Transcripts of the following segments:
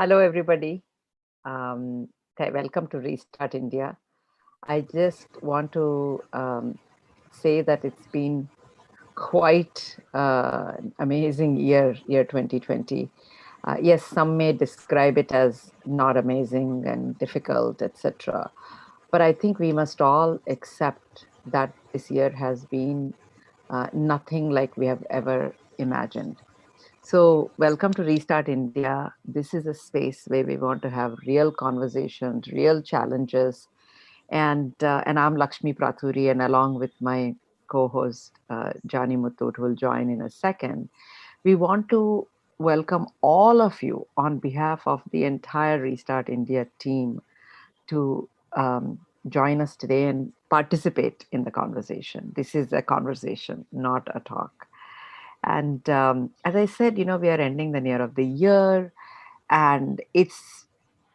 Hello, everybody. Um, Welcome to Restart India. I just want to say that it's been quite amazing year 2020. Yes, some may describe it as not amazing and difficult, etc. But I think we must all accept that this year has been nothing like we have ever imagined. So, welcome to Restart India. This is a space where we want to have real conversations, real challenges, and I'm Lakshmi Pratury, and along with my co-host Johnny Muthoot, who will join in a second, we want to welcome all of you on behalf of the entire Restart India team to join us today and participate in the conversation. This is a conversation, not a talk. And as I said, we are ending the year of the year, and it's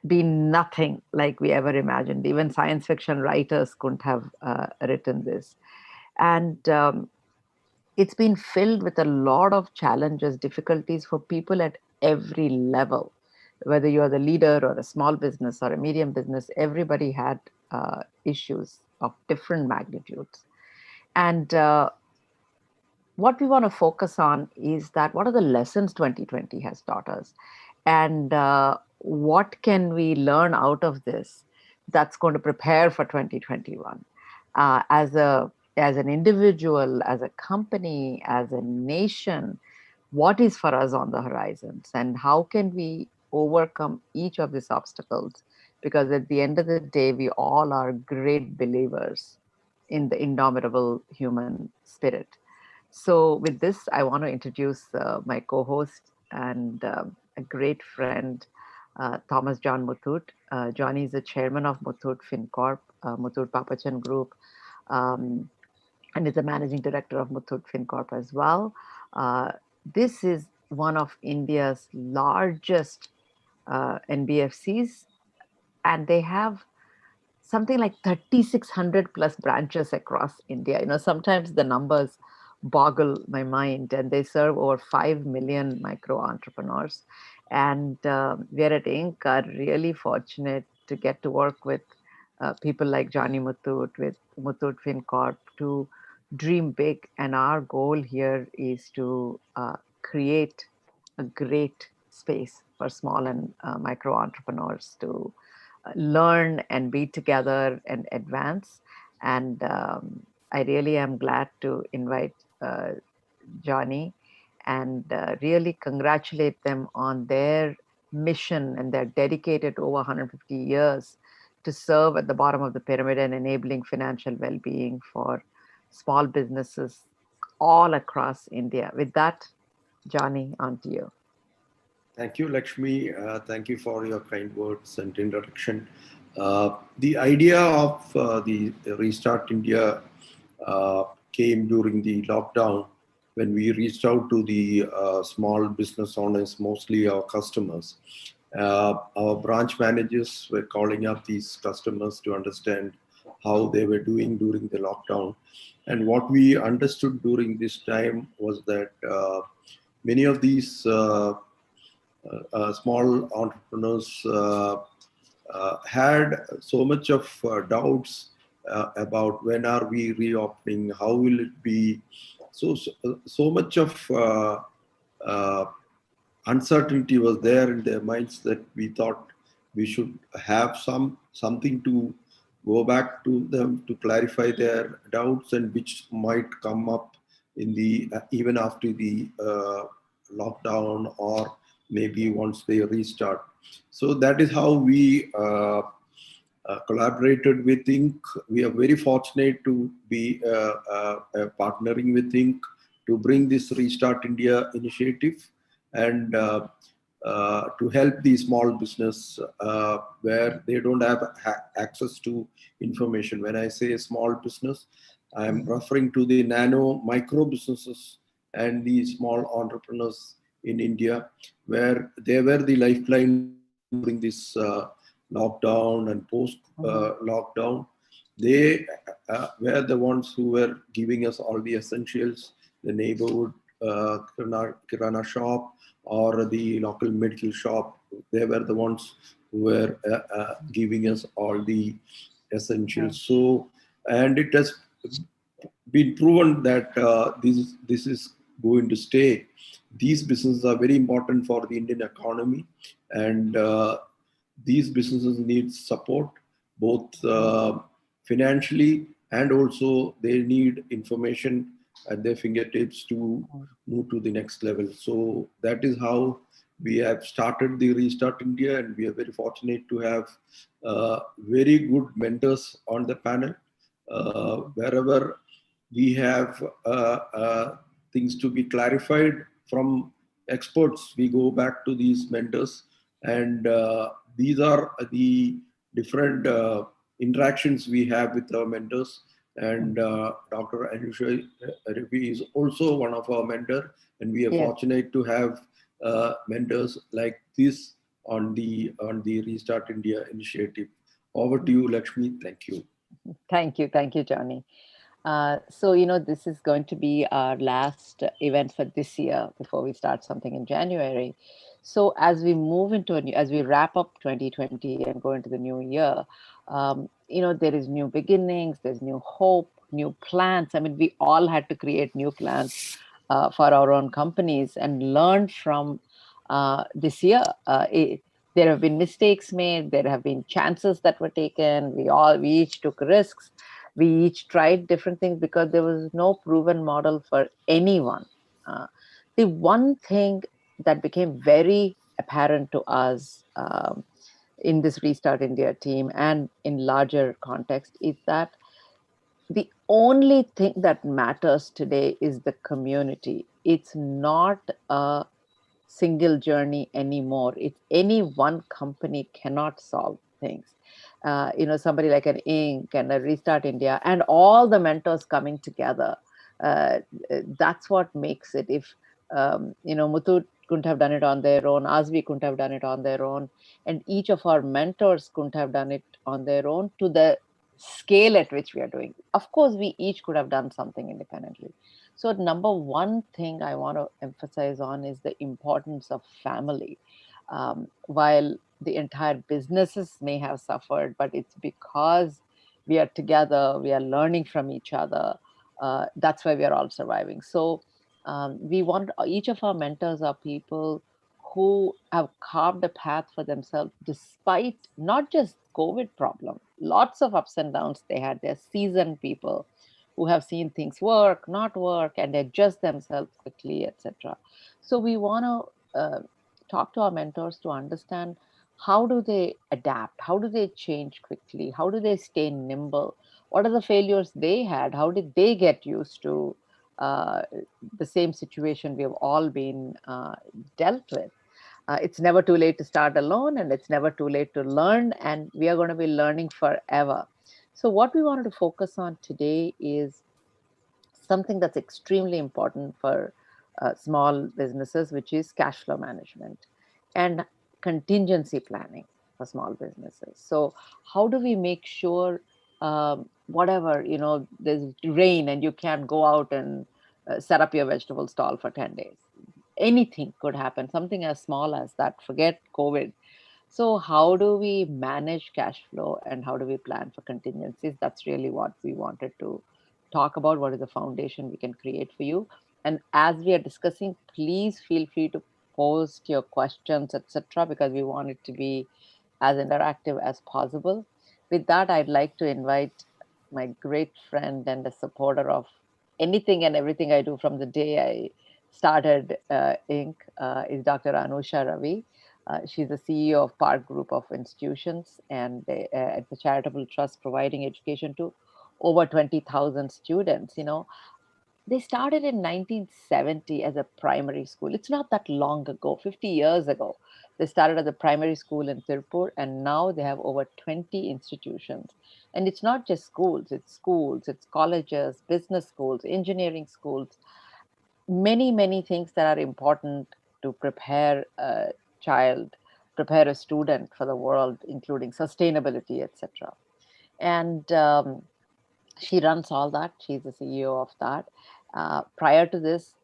been nothing like we ever imagined. Even science fiction writers couldn't have written this. And it's been filled with a lot of challenges, difficulties for people at every level. Whether you're the leader or a small business or a medium business, everybody had issues of different magnitudes. And what we want to focus on is that what are the lessons 2020 has taught us, and what can we learn out of this that's going to prepare for 2021 as an individual, as a company, as a nation. What is for us on the horizons, and how can we overcome each of these obstacles? Because at the end of the day, we all are great believers in the indomitable human spirit. So, with this, I want to introduce my co host and a great friend, Thomas John Muthoot. Johnny is the chairman of Muthoot FinCorp, Muthoot Pappachan Group, um, and is the managing director of Muthoot FinCorp as well. This is one of India's largest NBFCs, and they have something like 3,600 plus branches across India. Sometimes the numbers boggle my mind, and they serve over 5 million micro entrepreneurs. And we are at Inc. are really fortunate to get to work with people like Johnny Muthoot, with Muthoot FinCorp, to dream big. And our goal here is to create a great space for small and micro entrepreneurs to learn and be together and advance. And I really am glad to invite Johnny and really congratulate them on their mission, and they're dedicated over 150 years to serve at the bottom of the pyramid and enabling financial well-being for small businesses all across India. With that, Johnny, on to you. Thank you, Lakshmi. Thank you for your kind words and introduction. The idea of the Restart India came during the lockdown when we reached out to the small business owners, mostly our customers. Our branch managers were calling up these customers to understand how they were doing during the lockdown. And what we understood during this time was that many of these small entrepreneurs had so much of doubts about when are we reopening, how will it be. So much of uncertainty was there in their minds that we thought we should have something to go back to them to clarify their doubts, and which might come up in the even after the lockdown, or maybe once they restart. So that is how we collaborated with Inc. We are very fortunate to be partnering with Inc. to bring this Restart India initiative, and to help the small business where they don't have access to information. When I say small business, I'm referring to the nano micro businesses and the small entrepreneurs in India, where they were the lifeline during this lockdown and post lockdown. They were the ones who were giving us all the essentials, the neighborhood kirana shop or the local medical shop they were the ones who were giving us all the essentials. So, and it has been proven that this is going to stay. These businesses are very important for the Indian economy, and these businesses need support both financially, and also they need information at their fingertips to move to the next level. So that is how we have started the Restart India, and we are very fortunate to have very good mentors on the panel. Wherever we have things to be clarified from experts, we go back to these mentors, and these are the different interactions we have with our mentors. And Dr. Anusha Ravi is also one of our mentors, and we are fortunate to have mentors like this on the Restart India initiative. Over to you, Lakshmi. Thank you. Thank you, Johnny. So, this is going to be our last event for this year before we start something in January. So as we move into as we wrap up 2020 and go into the new year, there is new beginnings, there's new hope, new plans. I mean, we all had to create new plans for our own companies and learn from this year. There have been mistakes made, there have been chances that were taken. We each took risks. We each tried different things because there was no proven model for anyone. The one thing that became very apparent to us in this Restart India team and in larger context is that the only thing that matters today is the community. It's not a single journey anymore. It's any one company cannot solve things. Somebody like an Inc. and a Restart India and all the mentors coming together. That's what makes it. If Muthoot couldn't have done it on their own, Azvi couldn't have done it on their own, and each of our mentors couldn't have done it on their own to the scale at which we are doing. Of course, we each could have done something independently. So number one thing I want to emphasize on is the importance of family. While the entire businesses may have suffered, but it's because we are together, we are learning from each other. That's why we are all surviving. So we want each of our mentors are people who have carved a path for themselves despite not just COVID problem, lots of ups and downs they had. They're seasoned people who have seen things work, not work, and adjust themselves quickly, etc. So we want to talk to our mentors to understand how do they adapt, how do they change quickly, how do they stay nimble, what are the failures they had, how did they get used to uh, the same situation we have all been dealt with. It's never too late to start alone, and it's never too late to learn, and we are going to be learning forever. So what we wanted to focus on today is something that's extremely important for small businesses, which is cash flow management and contingency planning for small businesses. So how do we make sure whatever, there's rain and you can't go out and set up your vegetable stall for 10 days. Anything could happen, something as small as that, forget COVID. So how do we manage cash flow and how do we plan for contingencies? That's really what we wanted to talk about. What is the foundation we can create for you? And as we are discussing, please feel free to post your questions, etc., because we want it to be as interactive as possible. With that, I'd like to invite my great friend and a supporter of anything and everything I do from the day I started Inc. Is Dr. Anusha Ravi. She's the CEO of Park Group of Institutions, and it's a charitable trust providing education to over 20,000 students. They started in 1970 as a primary school. It's not that long ago, 50 years ago. They started as a primary school in Tirupur, and now they have over 20 institutions. And it's not just schools, it's colleges, business schools, engineering schools, many things that are important to prepare a child, prepare a student for the world, including sustainability, etc. And she runs all that. She's the CEO of that. Prior to this,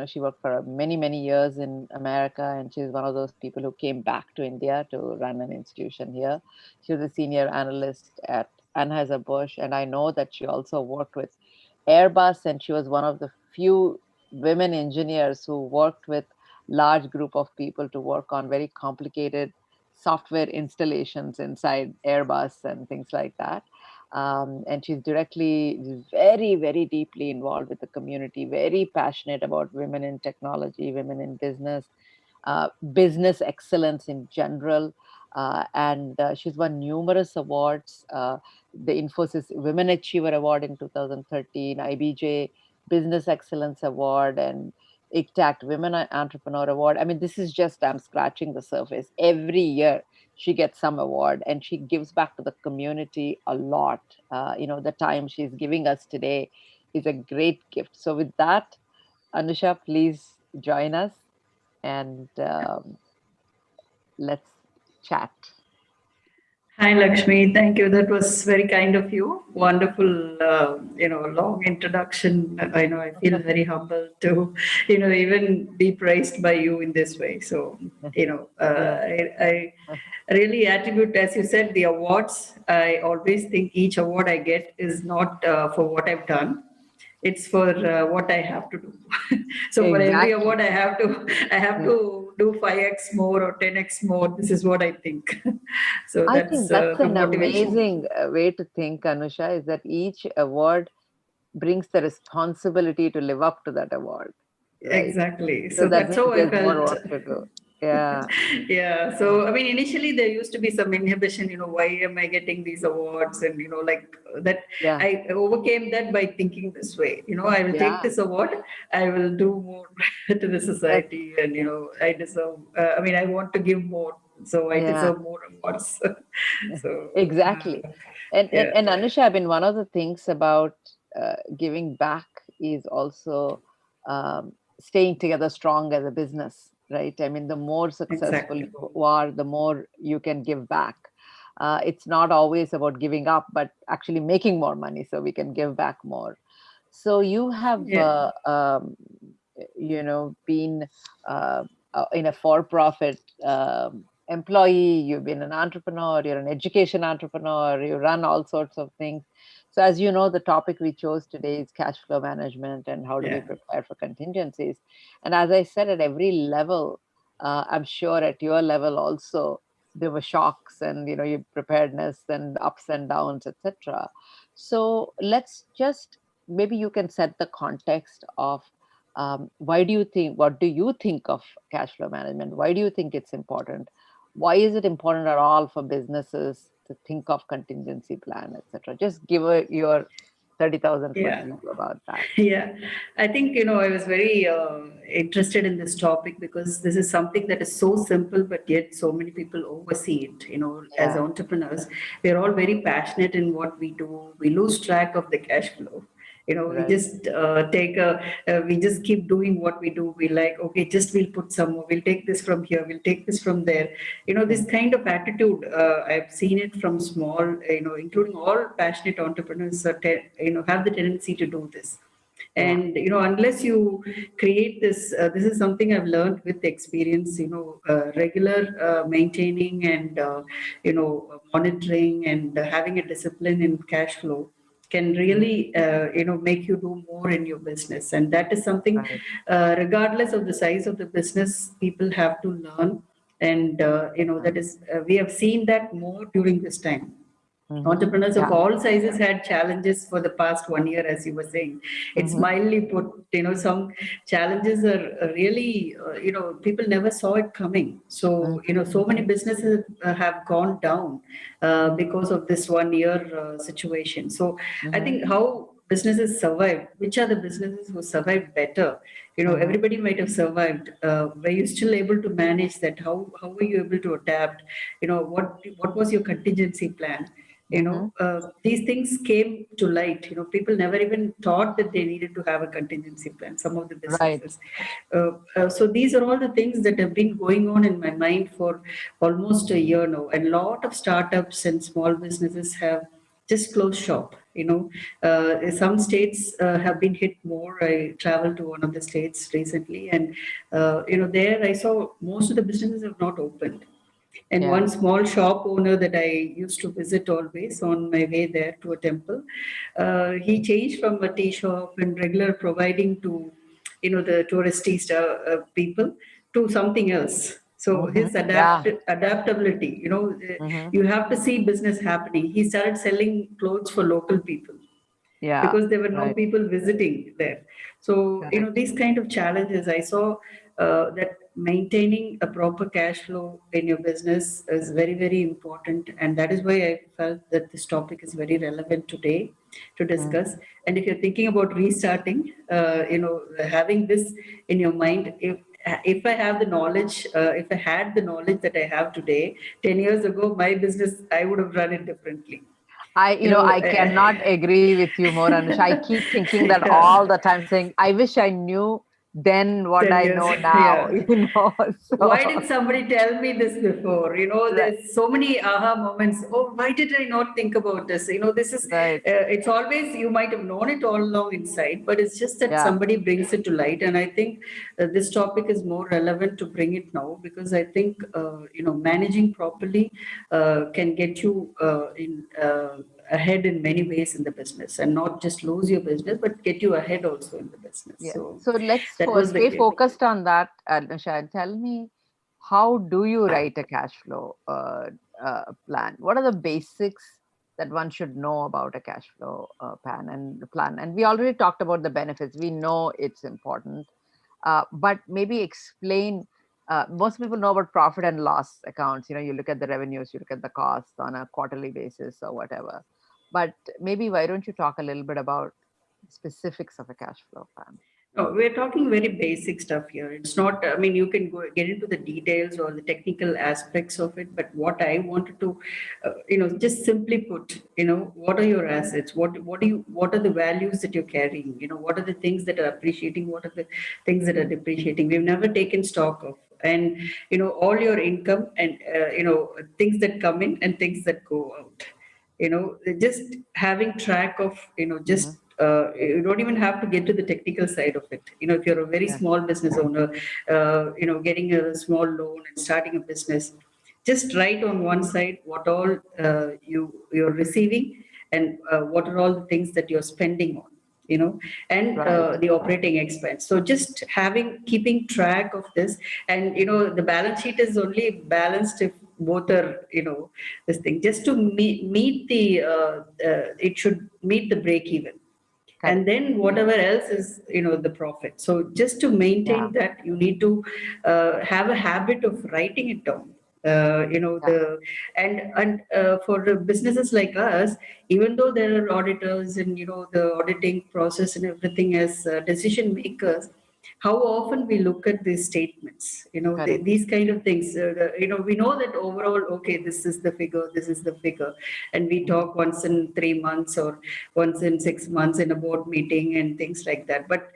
she worked for many years in America, and she's one of those people who came back to India to run an institution here. She was a senior analyst at Anheuser-Busch, and I know that she also worked with Airbus, and she was one of the few women engineers who worked with large group of people to work on very complicated software installations inside Airbus and things like that. And she's directly very deeply involved with the community, very passionate about women in technology, women in business, business excellence in general. And she's won numerous awards, the Infosys Women Achiever Award in 2013, IBJ Business Excellence Award, and ICTAC Women Entrepreneur Award. I mean, this is just, I'm scratching the surface. Every year she gets some award, and she gives back to the community a lot. The time she's giving us today is a great gift. So with that, Anusha, please join us, and let's chat. Hi, Lakshmi. Thank you. That was very kind of you. Wonderful, long introduction. I feel very humbled to, even be praised by you in this way. So, I really attribute, as you said, the awards. I always think each award I get is not for what I've done. It's for what I have to do. So for every award I have to do 5x more or 10x more. This is what I think. So I think that's an motivation. amazing way to think, Anusha, is that each award brings the responsibility to live up to that award. Right? Exactly. So that's how I felt. More work to do. Yeah. Yeah. So, I mean, initially there used to be some inhibition, why am I getting these awards? And, like that, yeah. I overcame that by thinking this way, I will take this award, I will do more to the society. And, I deserve, I want to give more. So I deserve more awards. So exactly. And Anusha, I mean, one of the things about giving back is also staying together strong as a business, right? I mean, the more successful you are, the more you can give back. It's not always about giving up, but actually making more money so we can give back more. So you have, been in a for-profit employee, you've been an entrepreneur, you're an education entrepreneur, you run all sorts of things. So as you know, the topic we chose today is cash flow management and how do we prepare for contingencies. And as I said, at every level, I'm sure at your level also, there were shocks and, your preparedness and ups and downs, etc. So let's just, maybe you can set the context of what do you think of cash flow management? Why do you think it's important? Why is it important at all for businesses to think of contingency plan, etc.? Just give your 30,000 foot view about that. Yeah, I think, I was very interested in this topic because this is something that is so simple, but yet so many people oversee it. As entrepreneurs, we're all very passionate in what we do. We lose track of the cash flow. We just we just keep doing what we do. We like, okay, we'll put some more, we'll take this from here, we'll take this from there. This kind of attitude, I've seen it from small, including all passionate entrepreneurs, have the tendency to do this. And, unless you create this, this is something I've learned with experience, regular maintaining and, monitoring and having a discipline in cash flow can really, make you do more in your business. And that is something, regardless of the size of the business, people have to learn. And, that is, we have seen that more during this time. Entrepreneurs of all sizes had challenges for the past 1 year, as you were saying. It's mildly put, some challenges are really, people never saw it coming. So, so many businesses have gone down because of this 1 year situation. So I think how businesses survive, which are the businesses who survive better? Everybody might have survived. Were you still able to manage that? How were you able to adapt? What was your contingency plan? These things came to light. People never even thought that they needed to have a contingency plan, some of the businesses. So these are all the things that have been going on in my mind for almost a year now. And a lot of startups and small businesses have just closed shop. Some states have been hit more. I traveled to one of the states recently, and there I saw most of the businesses have not opened. And one small shop owner that I used to visit always on my way there to a temple, he changed from a tea shop and regular providing to, the touristy people to something else. So his adaptability, you have to see business happening. He started selling clothes for local people because there were no people visiting there. So, these kind of challenges, I saw that maintaining a proper cash flow in your business is very, very important. And that is why I felt that this topic is very relevant today to discuss. And if you're thinking about restarting, having this in your mind, if I have the knowledge, if I had the knowledge that I have today, 10 years ago, my business, I would have run it differently. I cannot agree with you more, Anusha. I keep thinking that all the time, saying, I wish I knew then what 10 I years, know now, yeah. So. Why did somebody tell me this before? There's so many aha moments. Oh, why did I not think about this? This is, it's always, you might have known it all along inside, but it's just that somebody brings it to light. And I think this topic is more relevant to bring it now, because I think, managing properly can get you ahead in many ways in the business, and not just lose your business, but get you ahead also in the business. So let's stay focused on that, Anusha. Tell me, how do you write a cash flow plan? What are the basics that one should know about a cash flow plan? And we already talked about the benefits. We know it's important, but maybe explain. Most people know about profit and loss accounts. You look at the revenues, you look at the costs on a quarterly basis or whatever. But maybe why don't you talk a little bit about specifics of a cash flow plan? No, we're talking very basic stuff here. It's not, you can get into the details or the technical aspects of it, but what I wanted to, just simply put, what are your assets? What are the values that you're carrying? What are the things that are appreciating? What are the things that are depreciating? We've never taken stock of. And, all your income and, things that come in and things that go out. Just having track of, just you don't even have to get to the technical side of it. If you're a very small business owner, getting a small loan and starting a business, just write on one side what all you're receiving and what are all the things that you're spending on. And the operating expense. So just keeping track of this, and the balance sheet is only balanced if both are this thing, just to meet the it should meet the break even. And then whatever else is the profit. So just to maintain that, you need to have a habit of writing it down. For the businesses like us, even though there are auditors and the auditing process and everything as decision makers, how often we look at these statements, these kind of things, we know that overall, okay, this is the figure, and we talk once in 3 months or once in 6 months in a board meeting and things like that. But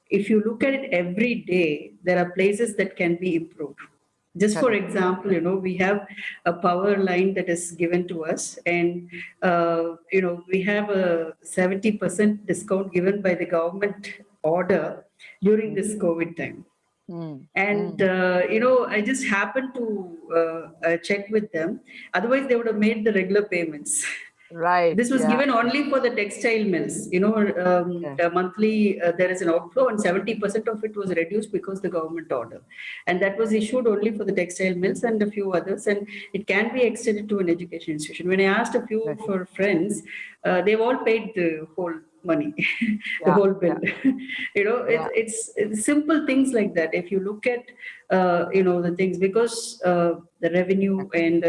if you look at it every day, there are places that can be improved. Just for example, we have a power line that is given to us, and we have a 70% discount given by the government order during this COVID time. And I just happened to check with them. Otherwise, they would have made the regular payments. Right. This was given only for the textile mills. Monthly there is an outflow, and 70% of it was reduced because the government order, and that was issued only for the textile mills and a few others, and it can be extended to an education institution. When I asked a few of our friends, they've all paid the whole money, the whole bill. It's simple things like that. If you look at the things, because the revenue and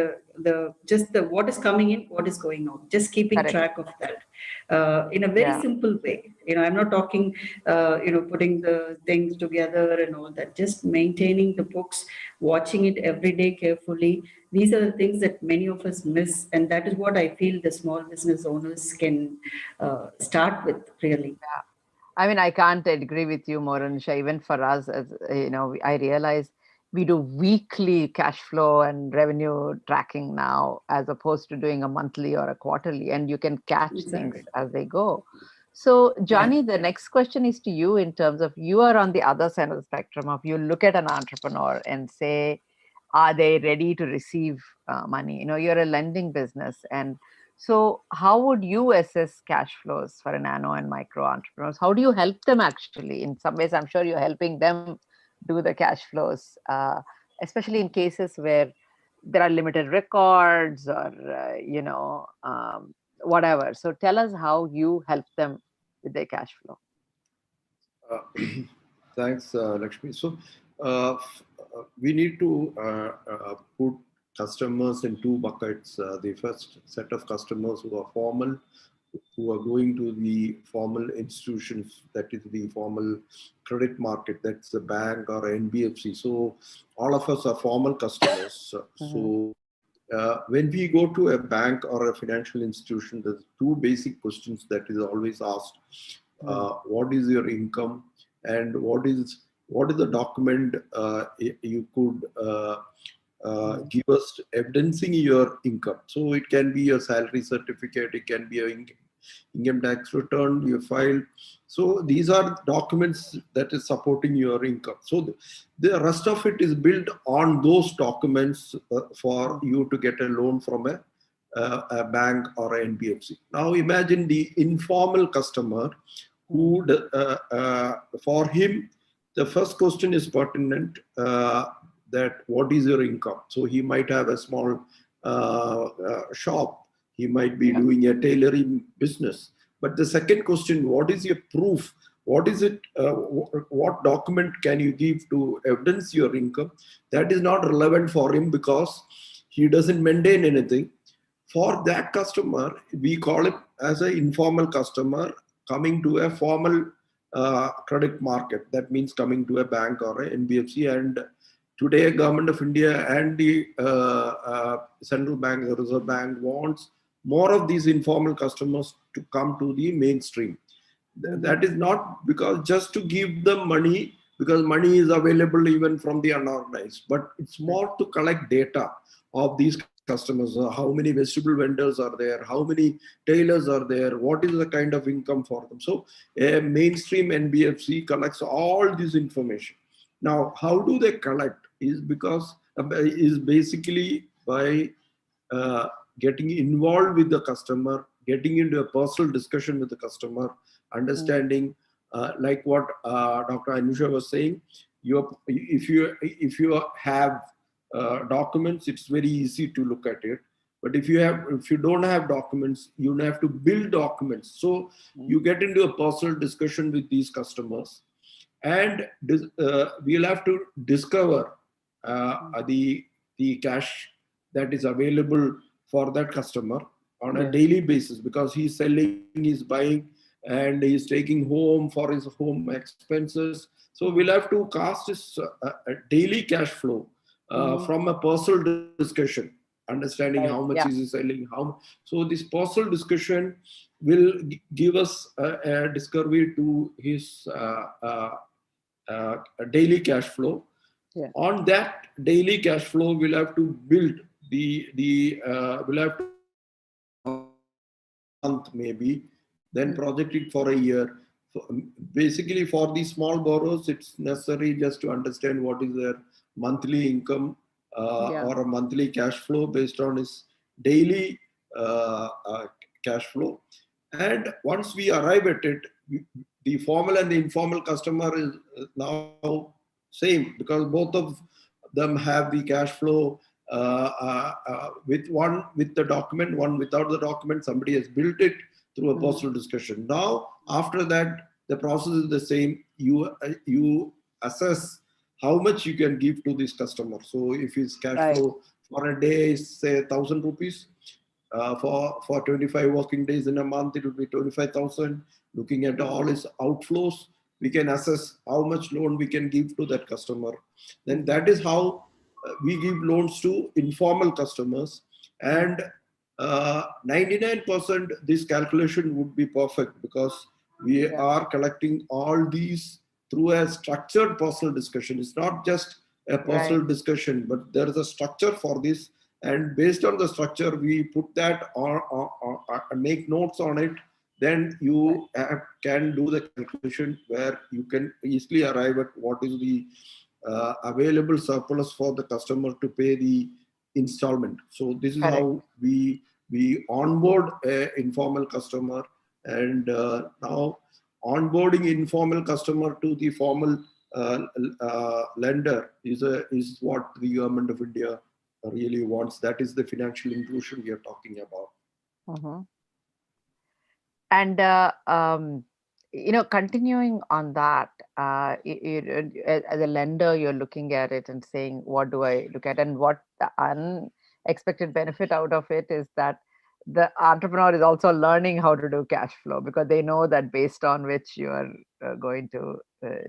what is coming in, what is going out, just keeping track of that in a very simple way. I'm not talking putting the things together and all that, just maintaining the books, watching it every day carefully. These are the things that many of us miss, and that is what I feel the small business owners can start with, really. I mean, I can't agree with you more, Anusha. Even for us, as I realize we do weekly cash flow and revenue tracking now, as opposed to doing a monthly or a quarterly, and you can catch things Exactly. as they go. So, Yeah. Johnny, the next question is to you, in terms of, you are on the other side of the spectrum of, you look at an entrepreneur and say, are they ready to receive money? You're a lending business. And so how would you assess cash flows for a nano and micro entrepreneurs? How do you help them actually? In some ways, I'm sure you're helping them do the cash flows, especially in cases where there are limited records or, whatever. So tell us how you help them with their cash flow. Uh, Thanks, Lakshmi. So, we need to put customers in two buckets. The first set of customers who are formal, who are going to the formal institutions, that is the formal credit market, that's the bank or NBFC. So, all of us are formal customers. So, when we go to a bank or a financial institution, there's two basic questions that is always asked. What is your income, and what is the document you could give us evidencing your income? So it can be your salary certificate, it can be your income tax return you filed. So these are documents that is supporting your income. So the rest of it is built on those documents for you to get a loan from a bank or a NBFC. Now imagine the informal customer who, for him, the first question is pertinent, that what is your income? So he might have a small shop, he might be doing a tailoring business. But the second question, what is your proof? What is it? What document can you give to evidence your income? That is not relevant for him because he doesn't maintain anything. For that customer, we call it as an informal customer coming to a formal credit market. That means coming to a bank or a NBFC. And today, Government of India and the central bank, the Reserve Bank, wants more of these informal customers to come to the mainstream. That is not because just to give them money, because money is available even from the unorganized, but it's more to collect data of these customers. How many vegetable vendors are there? How many tailors are there? What is the kind of income for them? So a mainstream NBFC collects all this information. Now, how do they collect? Is basically by getting involved with the customer, getting into a personal discussion with the customer, understanding, like what Dr. Anusha was saying. If you have documents, it's very easy to look at it. But if you don't have documents, you have to build documents. So you get into a personal discussion with these customers, and we'll have to discover the cash that is available for that customer on a daily basis, because he's selling, he's buying, and he's taking home for his home expenses. So we'll have to cast this daily cash flow from a personal discussion, understanding how much is he selling, how. So this personal discussion will give us a discovery to his daily cash flow. On that daily cash flow, we'll have to build we'll have to month maybe, then project it for a year. Basically, for these small borrowers, it's necessary just to understand what is their monthly income or a monthly cash flow based on his daily cash flow. And once we arrive at it, the formal and the informal customer is now same, because both of them have the cash flow with one with the document, one without the document. Somebody has built it through a personal discussion. Now, after that, the process is the same. You assess how much you can give to this customer. So if his cash flow for a day is say 1,000 rupees, for 25 working days in a month, it will be 25,000. Looking at all his outflows, we can assess how much loan we can give to that customer. Then that is how we give loans to informal customers. And 99% this calculation would be perfect, because we are collecting all these through a structured personal discussion. It's not just a personal discussion, but there is a structure for this. And based on the structure, we put that make notes on it. Then you can do the calculation where you can easily arrive at what is the available surplus for the customer to pay the installment. So this is how we onboard a informal customer, and now onboarding informal customer to the formal lender is what the government of India really wants. That is the financial inclusion we are talking about. Mm-hmm. And continuing on that, as a lender, you're looking at it and saying, what do I look at? And what the unexpected benefit out of it is that the entrepreneur is also learning how to do cash flow, because they know that based on which you are going to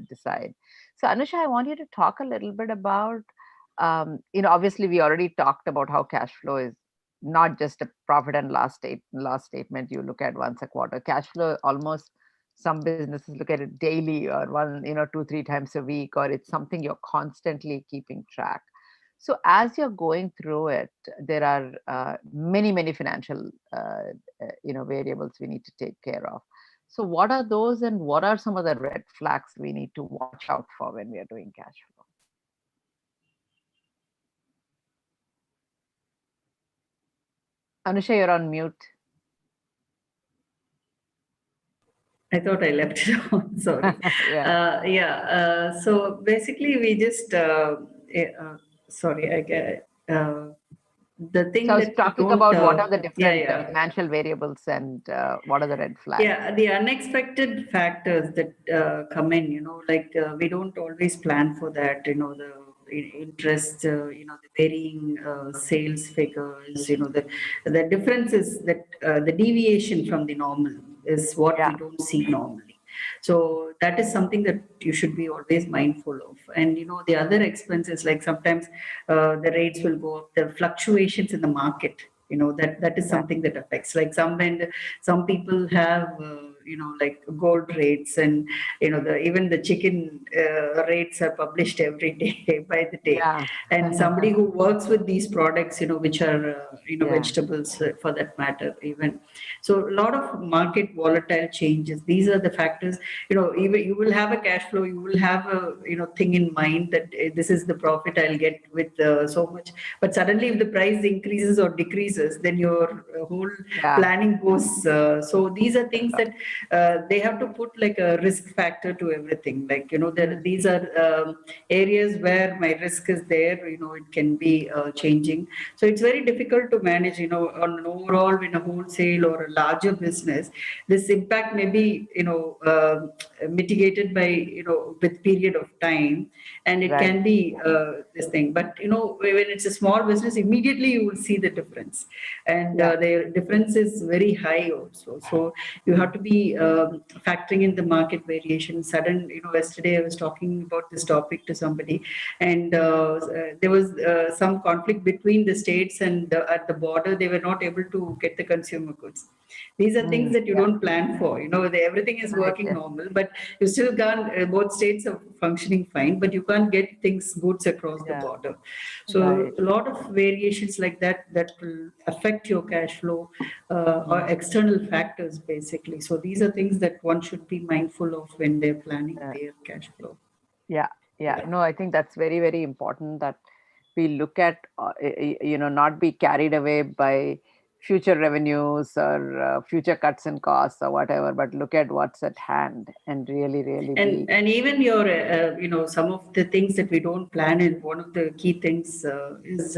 decide. So Anusha, I want you to talk a little bit about, obviously we already talked about how cash flow is not just a profit and loss statement you look at once a quarter. Cash flow, almost some businesses look at it daily, or 2-3 times a week, or it's something you're constantly keeping track. So as you're going through it, there are many financial variables we need to take care of. So what are those, and what are some of the red flags we need to watch out for when we are doing cash flow? Anusha, you're on mute. I thought I left it on. Sorry. So basically, we just sorry. I get the thing. So I was talking about what are the different financial variables and what are the red flags. Yeah, the unexpected factors that come in. Like we don't always plan for that. The interest, the varying sales figures, the differences, that the deviation from the normal is what we don't see normally. So that is something that you should be always mindful of. And the other expenses, like sometimes the rates will go up, the fluctuations in the market, that is something that affects. Like some people have like gold rates, and even the chicken rates are published every day by the day. And somebody who works with these products, which are vegetables for that matter, even so, a lot of market volatile changes. These are the factors. Even you will have a cash flow, you will have a thing in mind that this is the profit I'll get with so much. But suddenly, if the price increases or decreases, then your whole planning goes. So these are things that they have to put like a risk factor to everything. Like these are areas where my risk is there. It can be changing. So it's very difficult to manage. On an overall, in a wholesale or a larger business, this impact may be mitigated by with period of time, and it can be this thing. But when it's a small business, immediately you will see the difference, and the difference is very high also. So you have to be factoring in the market variation. Sudden, yesterday I was talking about this topic to somebody, and there was some conflict between the states, and at the border they were not able to get the consumer goods. These are things that you don't plan for. Everything is working normal, but you still can't. Both states are functioning fine, but you can't get goods across the border. So a lot of variations like that will affect your cash flow or external factors, basically. So these are things that one should be mindful of when they're planning their cash flow. No, I think that's very important, that we look at not be carried away by future revenues or future cuts in costs or whatever, but look at what's at hand and really and even your some of the things that we don't plan in. One of the key things is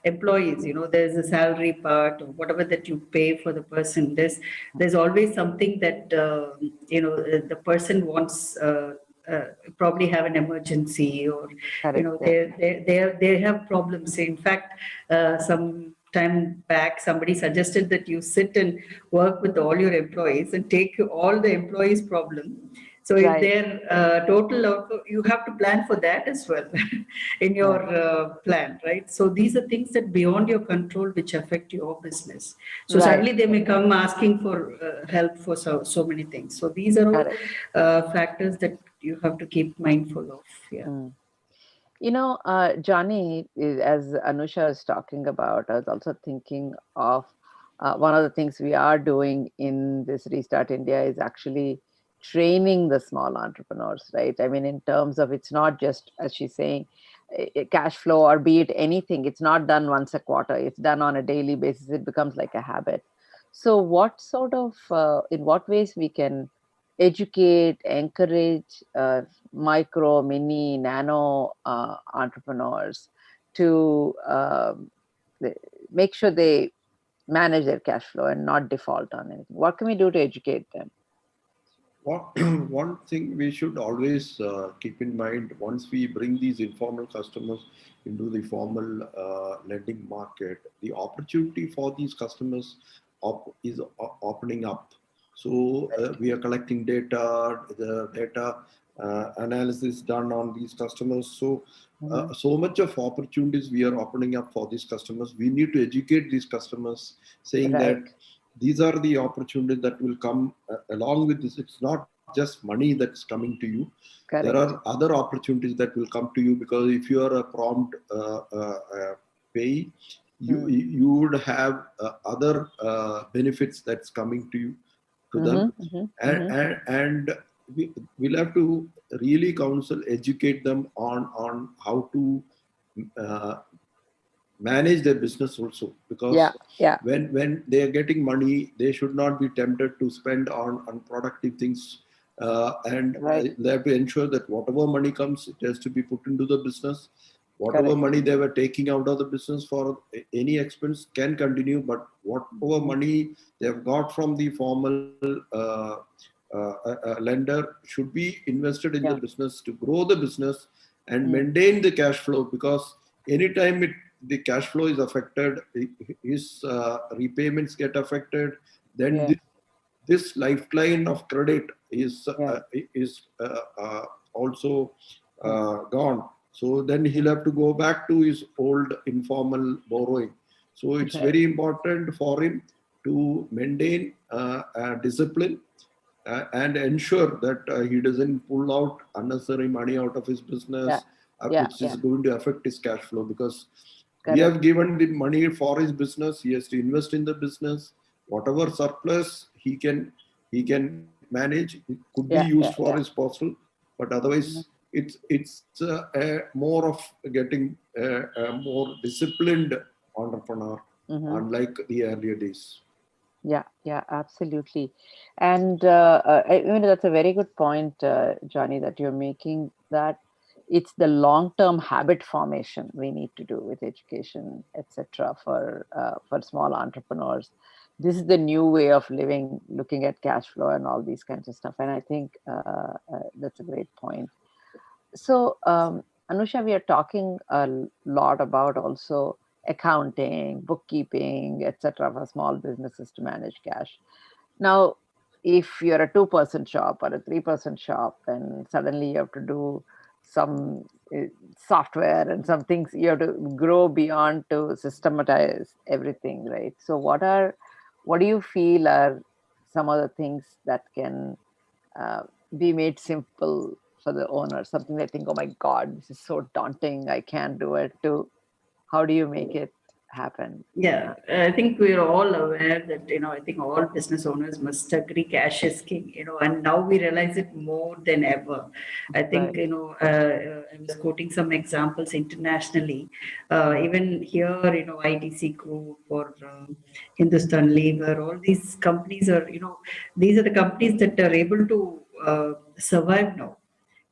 employees. There's a salary part or whatever that you pay for the person. There's always something that the person wants. Probably have an emergency, or they have problems. In fact, some time back, somebody suggested that you sit and work with all your employees and take all the employees' problem. So if they're total output, you have to plan for that as well in your plan, right? So these are things that beyond your control, which affect your business. So suddenly they may come asking for help for so many things. So these are all factors that you have to keep mindful of. Johnny, as Anusha is talking about, I was also thinking of one of the things we are doing in this Restart India is actually training the small entrepreneurs, right? I mean, in terms of it's not just, as she's saying, cash flow or be it anything, it's not done once a quarter, it's done on a daily basis, it becomes like a habit. So, what sort of, in what ways we can educate, encourage micro, mini, nano entrepreneurs to make sure they manage their cash flow and not default on anything? What can we do to educate them? One thing we should always keep in mind, once we bring these informal customers into the formal lending market, the opportunity for these customers is opening up. So we are collecting data, the data analysis done on these customers. So so much of opportunities we are opening up for these customers. We need to educate these customers, saying Right. that these are the opportunities that will come along with this. It's not just money that's coming to you. Correct. There are other opportunities that will come to you, because if you are a prompt pay, you would have other benefits that's coming to you, to them. And we'll have to really counsel, educate them on how to manage their business also, because when they are getting money, they should not be tempted to spend on unproductive things, and they have to ensure that whatever money comes, it has to be put into the business. Whatever money they were taking out of the business for any expense can continue, but whatever money they have got from the formal lender should be invested in the business to grow the business and maintain the cash flow, because anytime the cash flow is affected, his repayments get affected, then this lifeline of credit is also gone. So then he'll have to go back to his old informal borrowing. So it's very important for him to maintain discipline and ensure that he doesn't pull out unnecessary money out of his business, which is going to affect his cash flow, because we have given the money for his business. He has to invest in the business. Whatever surplus he can manage, it could be used for his personal, but otherwise it's more of getting a more disciplined entrepreneur, unlike the earlier days. Yeah, absolutely. And that's a very good point, Johnny, that you're making, that it's the long-term habit formation we need to do with education, etc., for small entrepreneurs. This is the new way of living, looking at cash flow and all these kinds of stuff. And I think that's a great point. So, Anusha, we are talking a lot about also accounting, bookkeeping, etc., for small businesses to manage cash. Now, if you're a 2-person shop or a 3-person shop, then suddenly you have to do some software and some things. You have to grow beyond to systematize everything, right? So, what do you feel are some of the things that can be made simple for the owner? Something they think, oh my God, this is so daunting, I can't do it. To how do you make it happen? Yeah, I think we're all aware that, I think all business owners must agree cash is king, and now we realize it more than ever. I think, I was quoting some examples internationally, even here, ITC Group or Hindustan Lever, all these companies are, these are the companies that are able to survive now.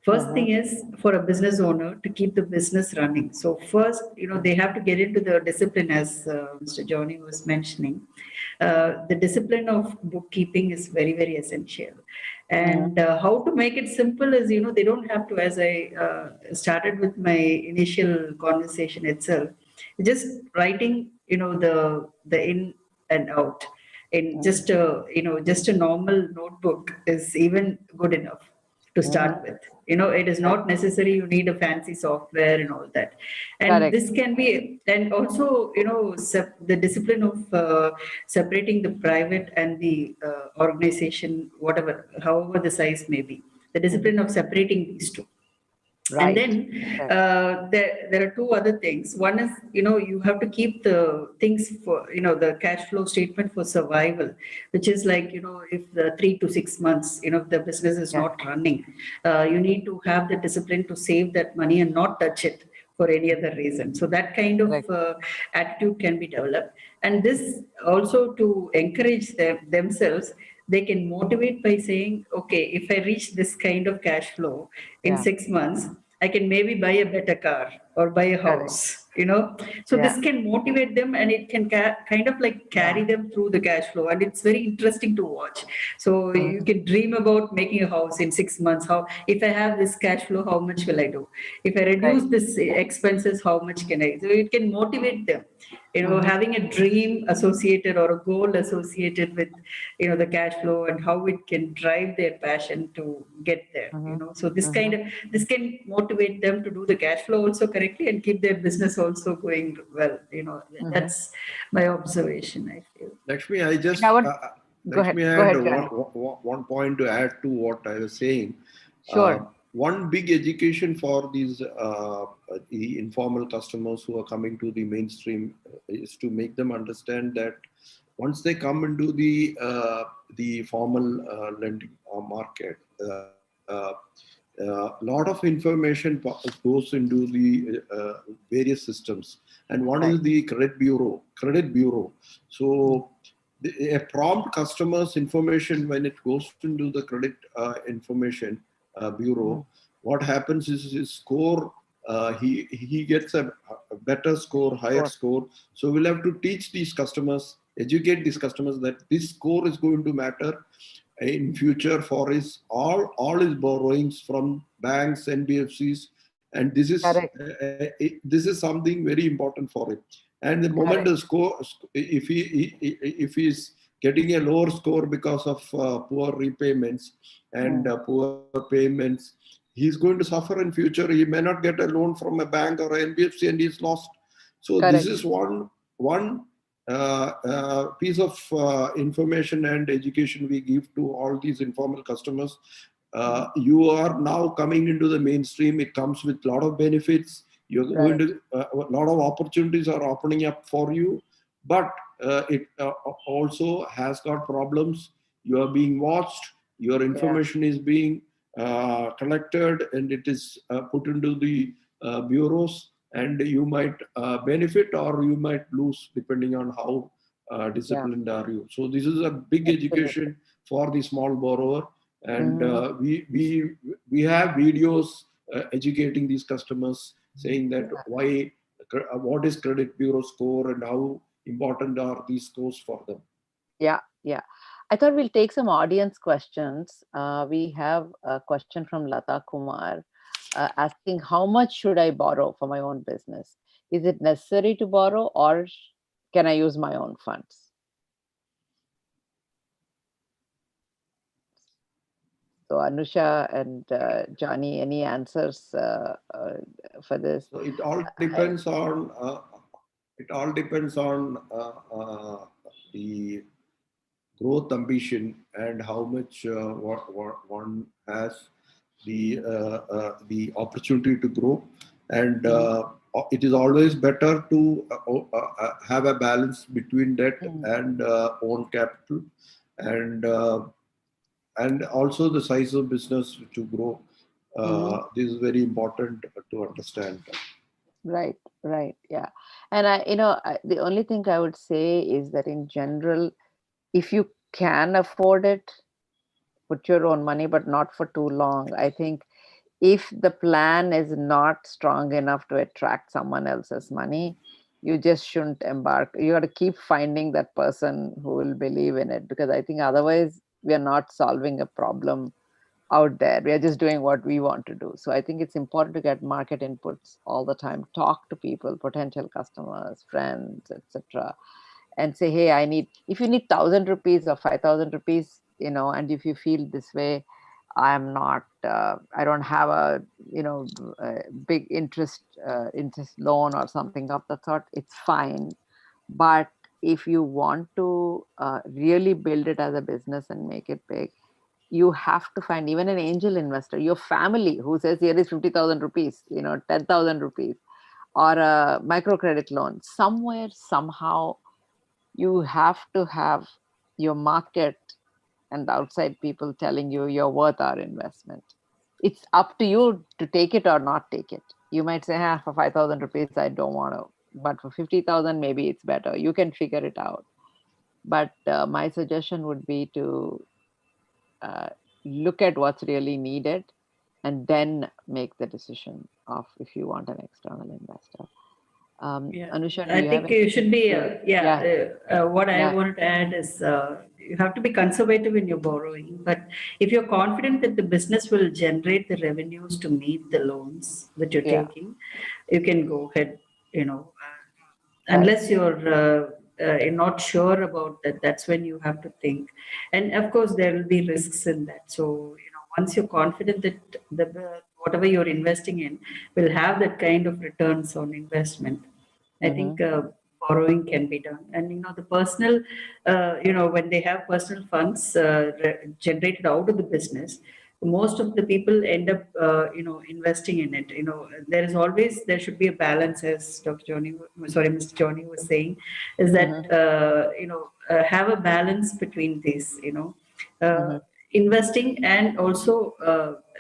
First thing is for a business owner to keep the business running. So first, they have to get into the discipline, as Mr. Johnny was mentioning. The discipline of bookkeeping is very, very essential. And how to make it simple is, they don't have to, as I started with my initial conversation itself, just writing, the in and out in just a normal notebook is even good enough to start with. It is not necessary you need a fancy software and all that. And this can be, and also, the discipline of separating the private and the organization, however the size may be, the discipline of separating these two. And Right. then Right. there are two other things. One is, you have to keep the things for, the cash flow statement for survival, which is like, if the 3 to 6 months, if the business is Yeah. not running, you need to have the discipline to save that money and not touch it for any other reason. So that kind of Correct. attitude can be developed. And this also to encourage themselves, they can motivate by saying, okay, if I reach this kind of cash flow in Yeah. 6 months, I can maybe buy a better car or buy a Correct. house. So Yeah. this can motivate them, and it can kind of like carry Yeah. them through the cash flow. And it's very interesting to watch. So you Mhm. can dream about making a house in 6 months. How, if I have this cash flow, how much will I do? If I Right. reduce this expenses, how much can I? So it can motivate them. Mhm. Having a dream associated or a goal associated with, the cash flow and how it can drive their passion to get there. Mhm. So Mhm. this can motivate them to do the cash flow also correctly and keep their business also going well. Mhm. That's my observation, I feel. Lakshmi, I In our Go ahead. Lakshmi, I Go had ahead, Johnny. one point to add to what I was saying. Sure. One big education for these the informal customers who are coming to the mainstream is to make them understand that once they come into the formal lending market, lot of information goes into the various systems, and one Right. is the credit bureau. So a prompt customer's information, when it goes into the credit information bureau, Mhm. what happens is his score, he gets a better score, higher Sure. score. So we'll have to teach these customers, educate these customers that this score is going to matter in future for his all his borrowings from banks, NBFCs, and Correct. this is something very important for him. And the moment Correct. the score, if he's getting a lower score because of poor repayments and Mm. poor payments, he's going to suffer in future. He may not get a loan from a bank or an NBFC, and he's lost. So this Correct. is one piece of information and education we give to all these informal customers. Mhm. You are now coming into the mainstream. It comes with a lot of benefits. You're going Right. to a lot of opportunities are opening up for you, but it also has got problems. You are being watched. Your Yeah. information is being collected, and it is put into the bureaus, and you might benefit or you might lose depending on how Yeah. disciplined are you. So this is a big Absolutely. education for the small borrower, and Mhm. we have videos educating these customers, saying that Yeah. what is credit bureau score and how important are these scores for them. Yeah. Yeah. I thought we'll take some audience questions. We have a question from Lata Kumar asking, how much should I borrow for my own business? Is it necessary to borrow, or can I use my own funds? So, Anusha and Johnny, any answers for this? So it all I, depends on the growth ambition and how much what one has the opportunity to grow, and Mhm. it is always better to have a balance between debt Mhm. and own capital, and also the size of business to grow. Mhm. This is very important to understand. Right, right, yeah. And the only thing I would say is that in general, if you can afford it, put your own money, but not for too long. I think if the plan is not strong enough to attract someone else's money, you just shouldn't embark. You got to keep finding that person who will believe in it, because I think otherwise we are not solving a problem out there. We are just doing what we want to do. So I think it's important to get market inputs all the time, talk to people, potential customers, friends, etc., and say, hey, I need, if you need 1,000 rupees or 5,000 rupees, and if you feel this way, I'm not, I don't have a, big interest loan or something of that sort, it's fine. But if you want to really build it as a business and make it big, you have to find even an angel investor, your family who says, here is 50,000 rupees, 10,000 rupees, or a microcredit loan. Somewhere, somehow, you have to have your market and the outside people telling you you're worth our investment. It's up to you to take it or not take it. You might say, for 5,000 rupees, I don't want to. But for 50,000, maybe it's better. You can figure it out. But my suggestion would be to uh, look at what's really needed and then make the decision of if you want an external investor. Yeah, Anusha, do I you have think you anything should be, to? what I Yeah, wanted to add is you have to be conservative in your borrowing. But if you're confident that the business will generate the revenues to meet the loans that you're yeah, taking, you can go ahead, you know, correct. unless you're not sure about that, that's when you have to think. And of course, there will be risks in that. So, once you're confident that whatever you're investing in will have that kind of returns on investment, I Mm-hmm, think borrowing can be done. And the personal, when they have personal funds generated out of the business, most of the people end up, investing in it. There should be a balance, as Mr. Johnny was saying, is mm-hmm, that have a balance between these. Uh, mm-hmm. Investing, and also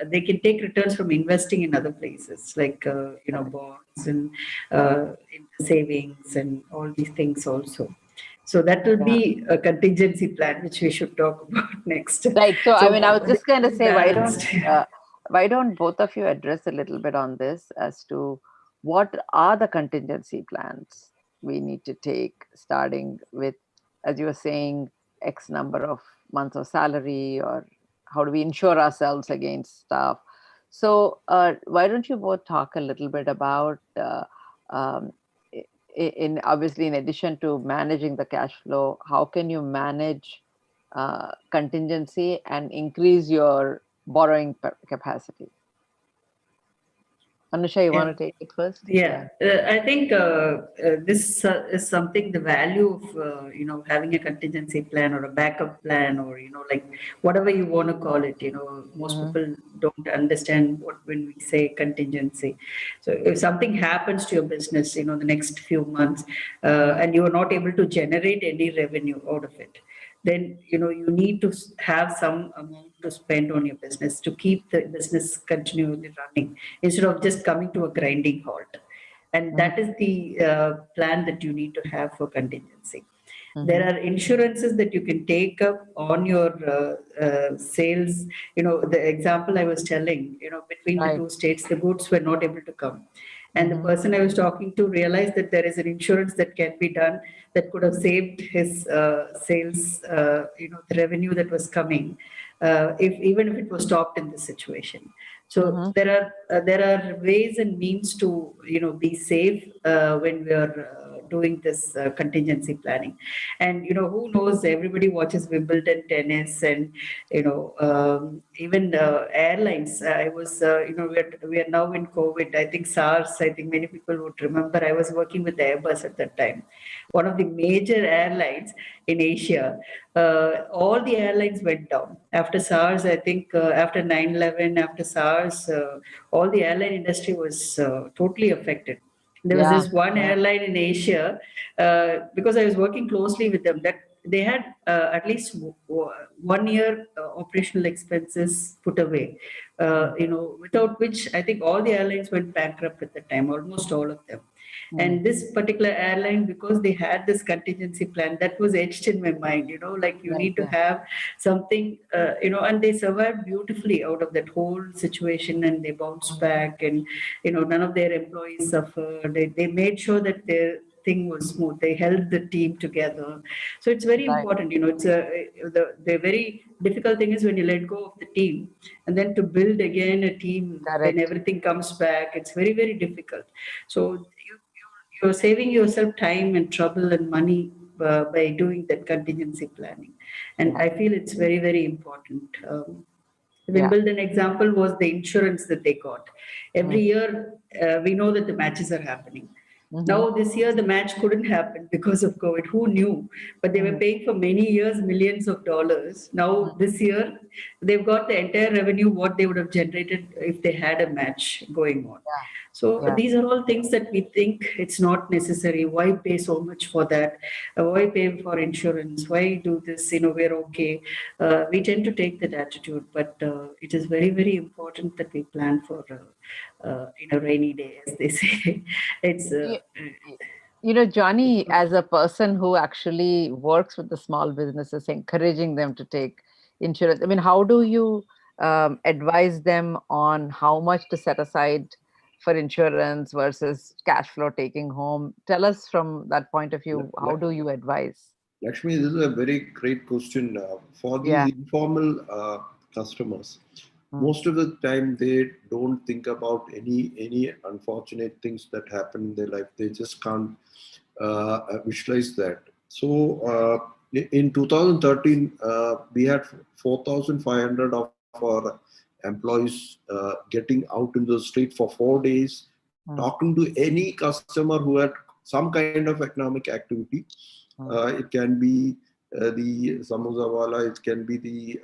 they can take returns from investing in other places like Correct. bonds and in savings and all these things also. So that will Yeah. be a contingency plan which we should talk about next. Right. So, I mean, I So was they just going to should be say, balanced. why don't both of you address a little bit on this as to what are the contingency plans we need to take, starting with, as you were saying, X number of months of salary, or how do we insure ourselves against stuff? So, why don't you both talk a little bit about, um, in obviously, in addition to managing the cash flow, how can you manage contingency and increase your borrowing capacity? Anusha, you Yeah. want to take it first? Yeah, Yeah. I think this is something, the value of having a contingency plan or a backup plan, or like whatever you want to call it. Most Mm-hmm. people don't understand what when we say contingency. So if something happens to your business, the next few months, Mm-hmm. and you are not able to generate any revenue out of it, then you need to have some amount to spend on your business to keep the business continually running, instead of just coming to a grinding halt. And Mm-hmm. that is the plan that you need to have for contingency. There Mm-hmm. are insurances that you can take up on your sales. The example I was telling, between the Right. two states, the goods were not able to come. And the Mm-hmm. person I was talking to realized that there is an insurance that can be done that could have saved his sales, the revenue that was coming, if even if it was stopped in this situation. So Mm-hmm. there are ways and means to be safe when we are doing this contingency planning. And who knows, everybody watches Wimbledon tennis, and even airlines. I was we are now in COVID. I think SARS. I think many people would remember. I was working with Airbus at that time, one of the major airlines in Asia. All the airlines went down after SARS. I think after 9/11, after SARS, all the airline industry was totally affected. There was Yeah. this one Yeah. airline in Asia, because I was working closely with them, that they had at least 1 year operational expenses put away, without which I think all the airlines went bankrupt at the time, almost all of them. Mm-hmm. And this particular airline, because they had this contingency plan, that was etched in my mind, like you Right. need to Yeah. have something, and they survived beautifully out of that whole situation, and they bounced back, and, none of their employees suffered. They made sure that their thing was smooth. They held the team together. So it's very Right. important, the very difficult thing is when you let go of the team, and then to build again a team when Correct. everything comes back, it's very, very difficult. So you're saving yourself time and trouble and money by doing that contingency planning. And Yeah. I feel it's very, very important. Yeah. Wimbledon example was the insurance that they got. Every Mm. year, we know that the matches are happening. Now this year the match couldn't happen because of COVID. Who knew? But they were paying for many years millions of dollars. Now this year they've got the entire revenue what they would have generated if they had a match going on. So Yeah. these are all things that we think it's not necessary. Why pay so much for that? Why pay for insurance? Why do this? We're okay. We tend to take that attitude, but it is very, very important that we plan for rainy day, as they say. It's Johnny, as a person who actually works with the small businesses, encouraging them to take insurance, I mean, how do you advise them on how much to set aside for insurance versus cash flow taking home? Tell us from that point of view, how do you advise? Lakshmi, this is a very great question. For Yeah. these informal customers, most of the time they don't think about any unfortunate things that happen in their life. They just can't visualize that. So in 2013, we had 4,500 of our employees getting out in the street for 4 days, talking to any customer who had some kind of economic activity. It can be the samosa wala, it can be the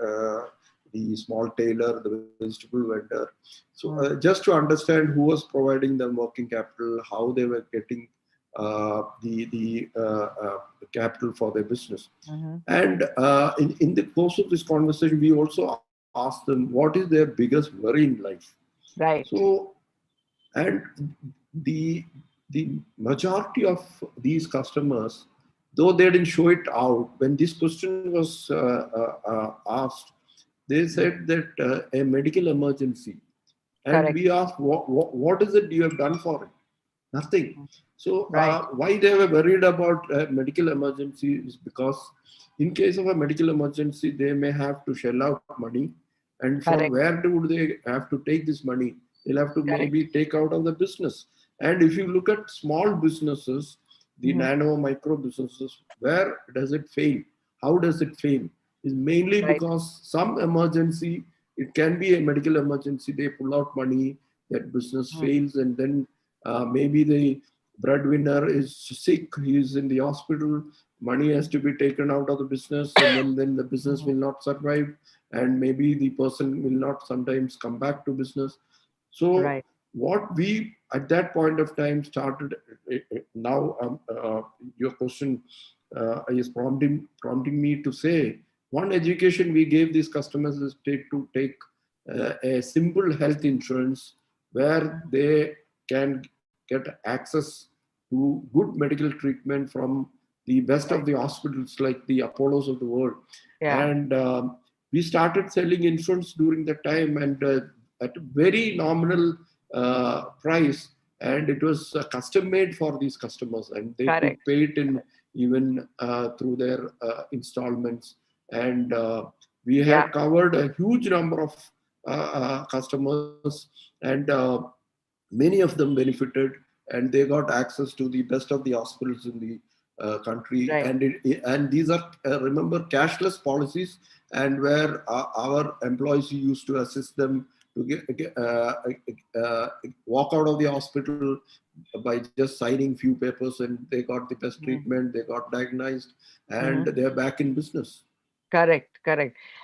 small tailor, the vegetable vendor. So just to understand who was providing them working capital, how they were getting the capital for their business. And in the course of this conversation, we also asked them what is their biggest worry in life. Right. So, and the majority of these customers, though they didn't show it out, when this question was asked, they said that a medical emergency. And Correct. we asked, what is it you have done for it? Nothing. So Right. why they were worried about medical emergency is because in case of a medical emergency, they may have to shell out money. And from Correct. where would they have to take this money? They'll have to maybe take out of the business. And if you look at small businesses, the nano micro businesses, where does it fail? How does it fail? Is mainly because some emergency, it can be a medical emergency, they pull out money, that business fails, and then maybe the breadwinner is sick, he is in the hospital, money has to be taken out of the business, and then the business will not survive, and maybe the person will not sometimes come back to business. So what we at that point of time started, now your question is prompting me to say, one education we gave these customers is to take a simple health insurance where they can get access to good medical treatment from the best of the hospitals like the Apollos of the world. And we started selling insurance during that time, and at a very nominal price, and it was custom made for these customers, and they could pay it in even through their installments. And we had covered a huge number of customers, and many of them benefited, and they got access to the best of the hospitals in the country. And these are remember, cashless policies, and where our employees used to assist them to walk out of the hospital by just signing few papers, and they got the best treatment, they got diagnosed, and they're back in business. Correct.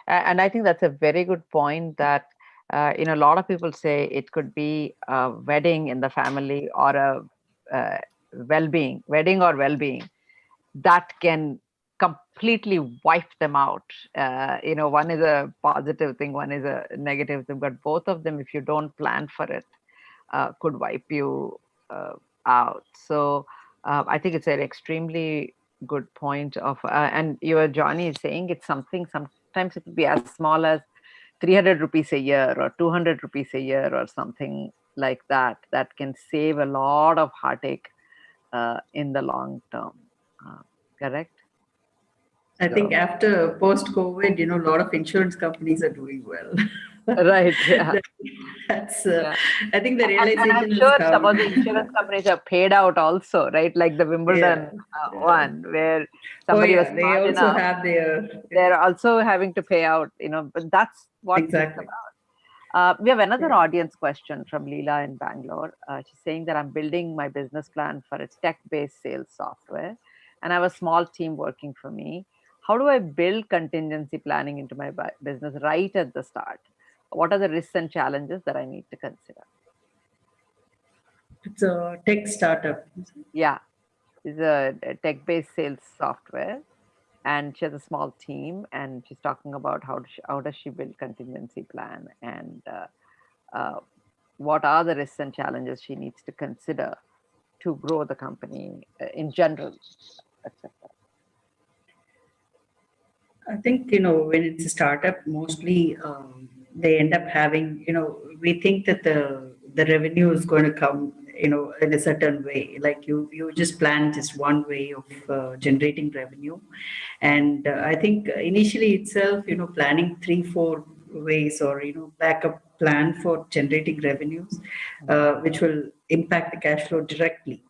And I think that's a very good point, that a lot of people say it could be a wedding in the family, or a wedding or well-being, that can completely wipe them out. One is a positive thing, one is a negative thing, but both of them, if you don't plan for it, could wipe you out. So I think it's an extremely good point of, and your Johnny is saying it's something, sometimes it could be as small as 300 rupees a year or 200 rupees a year or something like that, that can save a lot of heartache in the long term. Correct? I think after post-COVID, a lot of insurance companies are doing well. Right. Yeah. That's. I think the realization and I'm has sure come. some of the insurance companies are paid out also, right? Like the Wimbledon one, where somebody was They smart also enough. have their. They're also having to pay out, but that's what Exactly. it's We have another Yeah. audience question from Leela in Bangalore. She's saying that I'm building my business plan for a tech-based sales software, and I have a small team working for me. How do I build contingency planning into my business right at the start? What are the risks and challenges that I need to consider? It's a tech startup. Yeah, it's a tech-based sales software, and she has a small team, and she's talking about how does she build contingency plan, and uh, what are the risks and challenges she needs to consider to grow the company in general, etc. I think, when it's a startup, mostly they end up having, we think that the revenue is going to come, in a certain way. Like you just plan just one way of generating revenue. And I think initially itself, planning 3, 4 ways or, backup plan for generating revenues, which will impact the cash flow directly.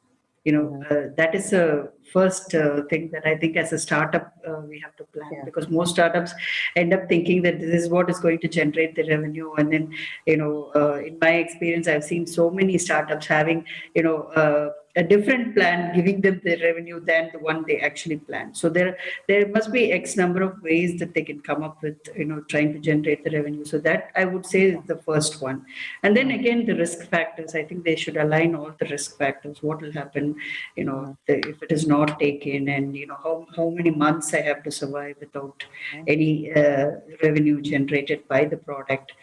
Mhm. That is a first thing that I think as a startup we have to plan, Yeah. because most startups end up thinking that this is what is going to generate the revenue, and then in my experience I've seen so many startups having a different plan giving them the revenue than the one they actually plan. So there must be X number of ways that they can come up with, trying to generate the revenue. So that I would say is the first one. And then Mhm. again, the risk factors. I think they should align all the risk factors. What will happen, Mhm. if it is not taken, and how many months I have to survive without Mhm. any revenue generated by the product.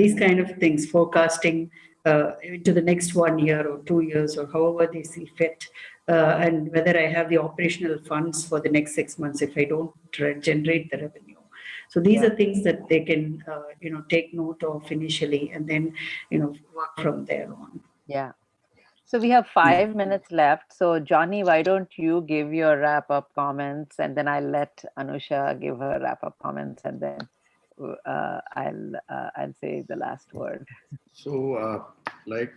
These kind of things, forecasting into the next 1 year or 2 years or however they see fit, and whether I have the operational funds for the next 6 months if I don't generate the revenue. So these Yeah. are things that they can, take note of initially, and then, work from there on. Yeah. So we have 5 minutes left. So Johnny, why don't you give your wrap up comments, and then I'll let Anusha give her wrap up comments, and then I'll say the last word. So, like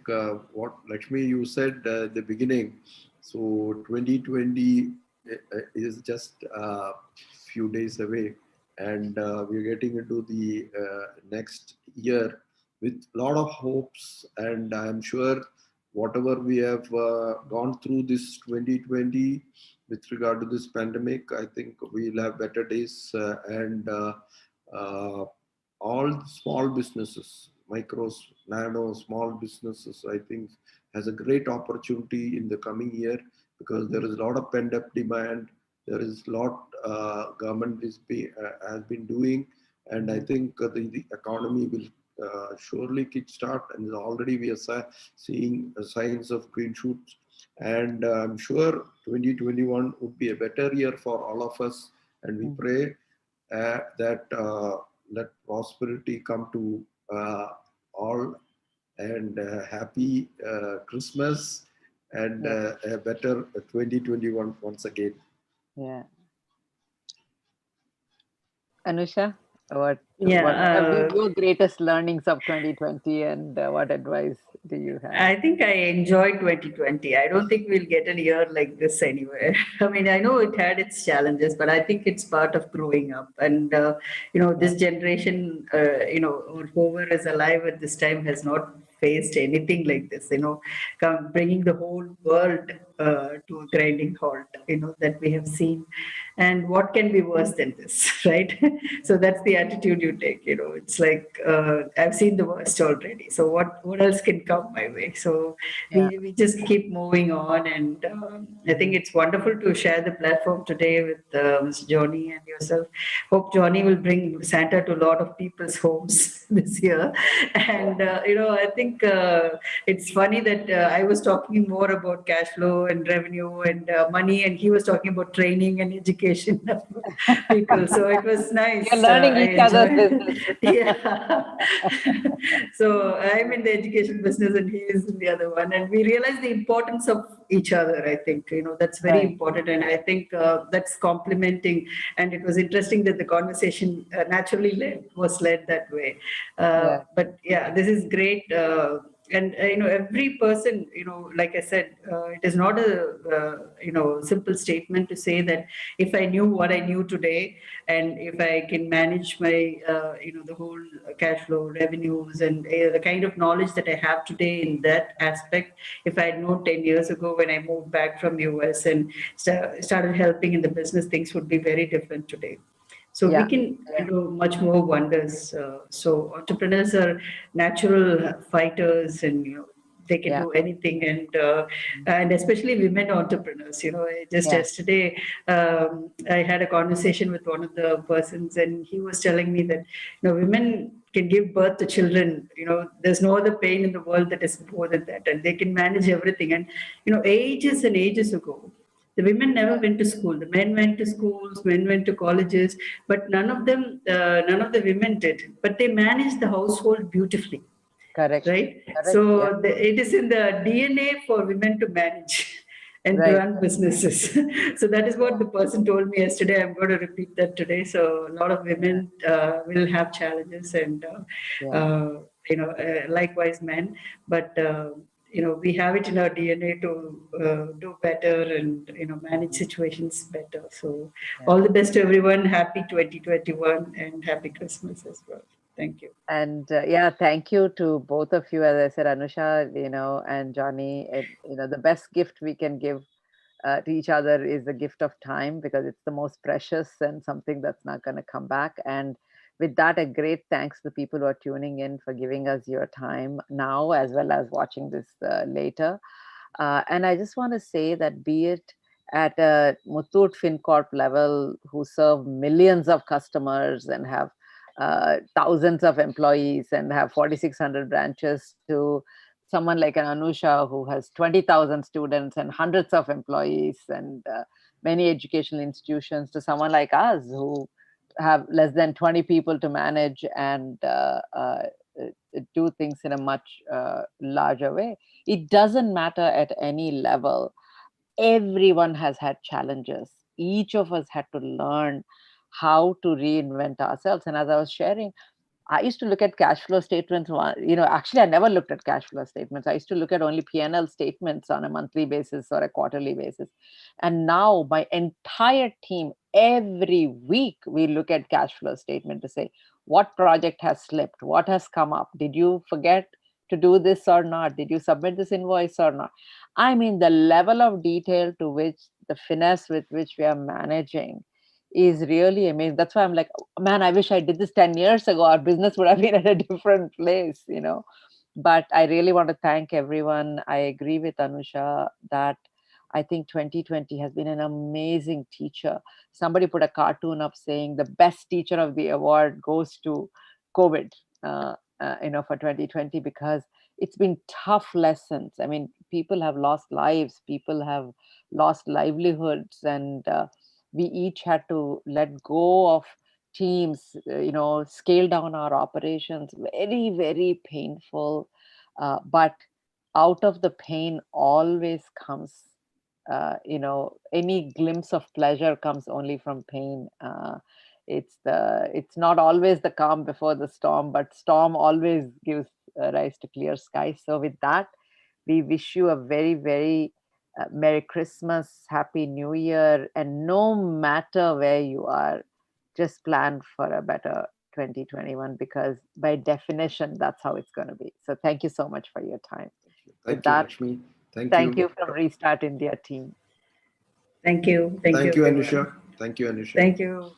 what Lakshmi you said at the beginning, so 2020 is just a few days away, and we're getting into the next year with a lot of hopes. And I'm sure whatever we have gone through this 2020 with regard to this pandemic, I think we'll have better days, and uh, all small businesses, micros, nano, small businesses, I think has a great opportunity in the coming year, because there is a lot of pent up demand. There is a lot government has been doing, and I Mhm. think the economy will surely kickstart, and already we are seeing signs of green shoots. And I'm sure 2021 would be a better year for all of us, and we Mhm. pray that let prosperity come to all, and happy Christmas, and Yeah. a better 2021 once again. Yeah. Anusha, Yeah, what have been your greatest learnings of 2020, and what advice do you have? I think I enjoyed 2020. I don't think we'll get a year like this anywhere. I mean, I know it had its challenges, but I think it's part of growing up. And, Yeah. this generation, or whoever is alive at this time has not faced anything like this, bringing the whole world to a grinding halt, that we have seen. And what can be worse than this, right? So that's the attitude you take, it's like, I've seen the worst already. So what else can come my way? So Yeah. we just keep moving on. And I think Mhm. it's wonderful to share the platform today with Mr. Johnny and yourself. Hope Johnny will bring Santa to a lot of people's homes this year. And, I think it's funny that I was talking more about cash flow and revenue and money, and he was talking about training and education of people. So it was You're nice. learning I each other's enjoyed. business. Yeah. So I'm in the education business and he is in the other one, and we realize the importance of each other. I think that's very Right. important, and I think that's complementing. And it was interesting that the conversation naturally was led that way. Yeah. But yeah, this is great. every person, like I said, it is not a simple statement to say that if I knew what I knew today, and if I can manage my the whole cash flow, revenues, and the kind of knowledge that I have today in that aspect, if I had known 10 years ago when I moved back from US and started helping in the business, things would be very different today. So we Yeah. can do much more wonders. So entrepreneurs are natural fighters, and they can Yeah. do anything, and especially women entrepreneurs. Just Yeah. yesterday, I had a conversation with one of the persons, and he was telling me that women can give birth to children. There's no other pain in the world that is more than that, and they can manage everything. And ages and ages ago, the women never went to school. The men went to schools, men went to colleges, but none of the women did. But they managed the household beautifully, Correct. right? Correct. Yeah. So it is in the DNA for women to manage and Right. run businesses. So that is what the person told me yesterday. I'm going to repeat that today. So a lot of women will have challenges, and Yeah. likewise men, but. We have it in our DNA to do better and manage situations better. So Yeah. all the best to everyone. Happy 2021 and happy Christmas as well. Thank you. And thank you to both of you. As I said, Anusha, and Johnny, the best gift we can give to each other is the gift of time, because it's the most precious and something that's not going to come back. And with that, a great thanks to the people who are tuning in for giving us your time now, as well as watching this later. And I just want to say that, be it at a Muthoot FinCorp level, who serve millions of customers and have thousands of employees and have 4,600 branches, to someone like an Anusha who has 20,000 students and hundreds of employees and many educational institutions, to someone like us who have less than 20 people to manage and do things in a much larger way. It doesn't matter at any level. Everyone has had challenges. Each of us had to learn how to reinvent ourselves. And as I was sharing, I used to look at cash flow statements. Actually, I never looked at cash flow statements. I used to look at only P&L statements on a monthly basis or a quarterly basis. And now my entire team, every week, we look at cash flow statement to say, what project has slipped? What has come up? Did you forget to do this or not? Did you submit this invoice or not? I mean, the level of detail to which the finesse with which we are managing is really amazing. That's why I'm like, man, I wish I did this 10 years ago. Our business would have been at a different place. But I really want to thank everyone. I agree with Anusha that I think 2020 has been an amazing teacher. Somebody put a cartoon up saying the best teacher of the award goes to COVID, for 2020, because it's been tough lessons. I mean, people have lost lives, people have lost livelihoods, and we each had to let go of teams, scale down our operations. Very, very painful. But out of the pain always comes, any glimpse of pleasure comes only from pain. It's not always the calm before the storm, but storm always gives rise to clear skies. So with that, we wish you a very, very Merry Christmas, Happy New Year, and no matter where you are, just plan for a better 2021, because by definition, that's how it's going to be. So thank you so much for your time. Thank With you, that, Lakshmi. Thank thank you. you from Restart India team. Thank you. Thank Thank you, you, everyone. Anusha. Thank you, Anusha. Thank you.